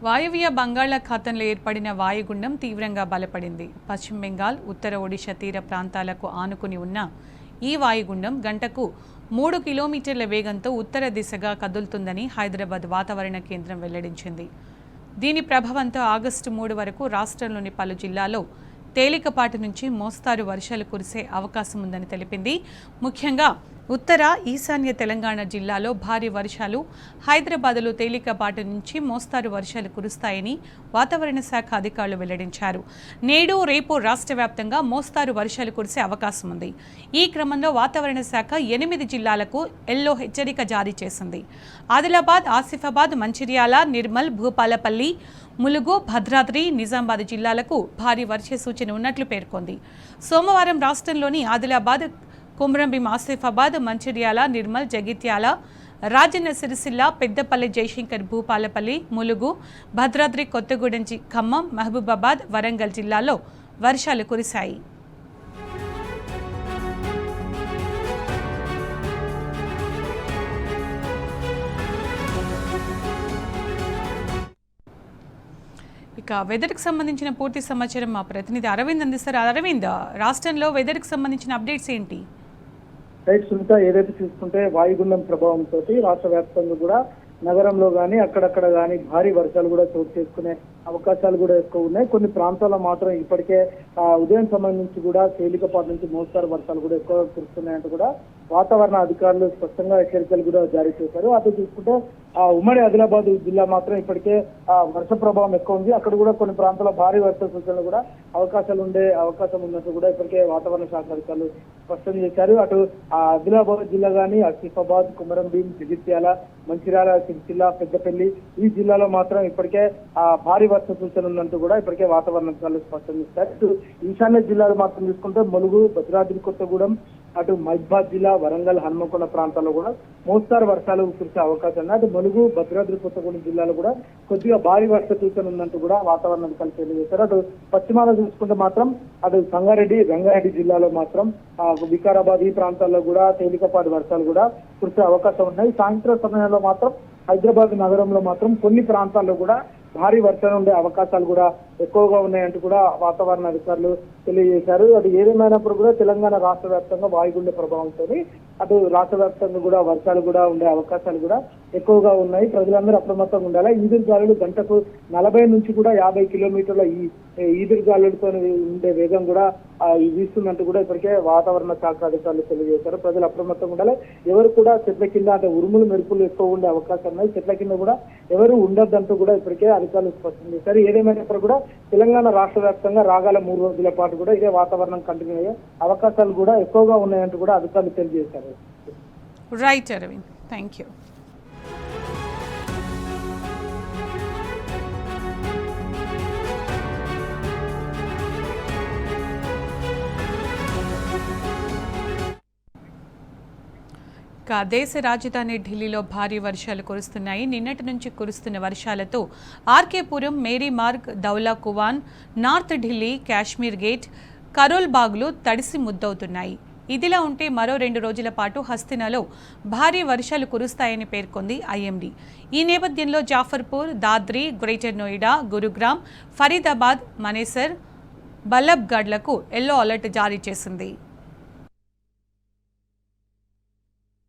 వాయువ్య బంగాళాఖాతంలో ఏర్పడిన వాయుగుండం తీవ్రంగా బలపడింది. పశ్చిమ బెంగాల్, ఉత్తర ఒడిషా తీర ప్రాంతాలకు ఆనుకుని ఉన్న ఈ వాయుగుండం గంటకు 3 కిలోమీటర్ల వేగంతో ఉత్తర దిశగా కదులుతుందని హైదరాబాద్ వాతావరణ కేంద్రం వెల్లడించింది. దీని ప్రభావంతో ఆగస్టు 3 వరకు రాష్ట్రంలోని పలు జిల్లాల్లో తేలికపాటి నుంచి మోస్తారు వర్షాలు కురిసే అవకాశం ఉందని తెలిపింది. ముఖ్యంగా ఉత్తర, ఈశాన్య తెలంగాణ జిల్లాలో భారీ వర్షాలు, హైదరాబాద్లో తేలికపాటి నుంచి మోస్తారు వర్షాలు కురుస్తాయని వాతావరణ శాఖ అధికారులు వెల్లడించారు. నేడు, రేపు రాష్ట్ర వ్యాప్తంగా మోస్తారు వర్షాలు కురిసే అవకాశం ఉంది. ఈ క్రమంలో వాతావరణ శాఖ 8 జిల్లాలకు ఎల్లో హెచ్చరిక జారీ చేసింది. ఆదిలాబాద్, ఆసిఫాబాద్, మంచిర్యాల, నిర్మల్, భూపాలపల్లి, ములుగు, భద్రాద్రి, నిజామాబాద్ జిల్లాలకు భారీ వర్ష సూచన ఉన్నట్లు పేర్కొంది. సోమవారం రాష్ట్రంలోని ఆదిలాబాద్, కుమ్రంభీం, ఆసిఫాబాద్, మంచిర్యాల, నిర్మల్, జగిత్యాల, రాజన్న సిరిసిల్ల, పెద్దపల్లి, జయశంకర్, భూపాలపల్లి, ములుగు, భద్రాద్రి, కొత్తగూడెం, ఖమ్మం, మహబూబాబాద్, వరంగల్ జిల్లాల్లో వర్షాలు కురిశాయి. ఇక వెదర్కి సంబంధించిన పూర్తి సమాచారం మా ప్రతినిధి అరవింద్ అందిస్తారు. అరవింద్, రాష్ట్రంలో వెదర్కి సంబంధించిన అప్డేట్స్ ఏంటి? రైట్ సునీత, ఏదైతే చూసుకుంటే వాయుగుండం ప్రభావంతో రాష్ట్ర వ్యాప్తంగా కూడా నగరంలో కానీ అక్కడక్కడ కానీ భారీ వర్షాలు కూడా చోటు చేసుకునే అవకాశాలు కూడా ఎక్కువ ఉన్నాయి. కొన్ని ప్రాంతాల్లో మాత్రం ఇప్పటికే ఉదయం సమయం నుంచి కూడా తేలికపాటి నుంచి మోస్తారు వర్షాలు కూడా ఎక్కువగా కురుస్తున్నాయంటూ కూడా వాతావరణ అధికారులు స్పష్టంగా హెచ్చరికలు కూడా జారీ చేశారు. అటు చూసుకుంటే ఉమ్మడి ఆదిలాబాద్ జిల్లా మాత్రం ఇప్పటికే వర్ష ప్రభావం ఎక్కువ ఉంది. అక్కడ కూడా కొన్ని ప్రాంతాల్లో భారీ వర్ష సూచనలు కూడా అవకాశాలు ఉండే అవకాశం ఉన్నట్టు కూడా ఇప్పటికే వాతావరణ శాఖ అధికారులు స్పష్టం చేశారు. అటు ఆదిలాబాద్ జిల్లా కానీ ఆసిఫాబాద్, కుమరంభీం, జగిత్యాల, మంచిర్యాల, సిరిసిల్ల, పెద్దపల్లి ఈ జిల్లాలో మాత్రం ఇప్పటికే భారీ వర్ష సూచన ఉందంటూ కూడా ఇప్పటికే వాతావరణ అధికారులు స్పష్టం చేశారు. అటు ఈశాన్య జిల్లాలు మాత్రం చూసుకుంటే ములుగు, భద్రాద్రి కొత్తగూడెం, అటు మహబూబాబాద్ జిల్లా, వరంగల్, హన్మకొండ ప్రాంతాల్లో కూడా మోస్తారు వర్షాలు కురిసే అవకాశం ఉంది. అటు ములుగు, భద్రాద్రి కొత్తగూడెం జిల్లాలో కూడా కొద్దిగా భారీ వర్ష సూచన ఉందంటూ కూడా వాతావరణ అధికారులు తెలియజేశారు. అటు పశ్చిమాన చూసుకుంటే మాత్రం అటు సంగారెడ్డి, రంగారెడ్డి జిల్లాలో మాత్రం వికారాబాద్ ఈ ప్రాంతాల్లో కూడా తేలికపాటి వర్షాలు కూడా కురిసే అవకాశం ఉన్నాయి. సాయంత్రం సమయంలో మాత్రం హైదరాబాద్ నగరంలో మాత్రం కొన్ని ప్రాంతాల్లో కూడా భారీ వర్షాలు ఉండే అవకాశాలు కూడా ఎక్కువగా ఉన్నాయంటూ కూడా వాతావరణ అధికారులు తెలియజేశారు. అది ఏదేమైనప్పుడు కూడా తెలంగాణ రాష్ట్ర వ్యాప్తంగా వాయుగుండ ప్రభావంతో అటు రాష్ట్ర వ్యాప్తంగా కూడా వర్షాలు కూడా ఉండే అవకాశాలు కూడా ఎక్కువగా ఉన్నాయి. ప్రజలందరూ అప్రమత్తంగా ఉండాలి. ఈదురు గాలులు గంటకు 40 నుంచి కూడా 50 కిలోమీటర్ల ఈ ఈదురు గాలులతో ఉండే వేగం కూడా వీస్తుందంటూ కూడా ఇప్పటికే వాతావరణ శాఖ అధికారులు తెలియజేశారు. ప్రజలు అప్రమత్తంగా ఉండాలి. ఎవరు కూడా చెట్ల కింద అంటే ఉరుములు, మెరుపులు ఎక్కువ ఉండే అవకాశం ఉన్నాయి. చెట్ల కింద కూడా ఎవరు ఉండొద్దంటూ కూడా ఇప్పటికే అధికారులు స్పష్టం చేశారు. ఏదేమైనప్పుడు కూడా తెలంగాణ రాష్ట్ర వ్యాప్తంగా రాగల 3 రోజుల పాటు కూడా ఇదే వాతావరణం కంటిన్యూ అయ్యే అవకాశాలు కూడా ఎక్కువగా ఉన్నాయంటూ కూడా అధికారులు తెలియజేశారు. Right Arvind, thank you. దేశ రాజధాని ఢిల్లీలో భారీ వర్షాలు కురుస్తున్నాయి. నిన్నటి నుంచి కురుస్తున్న వర్షాలతో ఆర్కేపురం, మేరీ మార్గ్, దౌలా కువాన్, నార్త్ ఢిల్లీ, కాశ్మీర్ గేట్, కరోల్ బాగ్లు తడిసి ముద్దవుతున్నాయి. ఇదిలా ఉంటే మరో 2 రోజుల పాటు హస్తినాలో భారీ వర్షాలు కురుస్తాయని పేర్కొంది ఐఎండీ. ఈ నేపథ్యంలో జాఫర్పూర్, దాద్రి, గ్రేటర్ నోయిడా, గురుగ్రామ్, ఫరీదాబాద్, మనేసర్, బల్లబ్గఢ్లకు ఎల్లో అలర్ట్ జారీ చేసింది.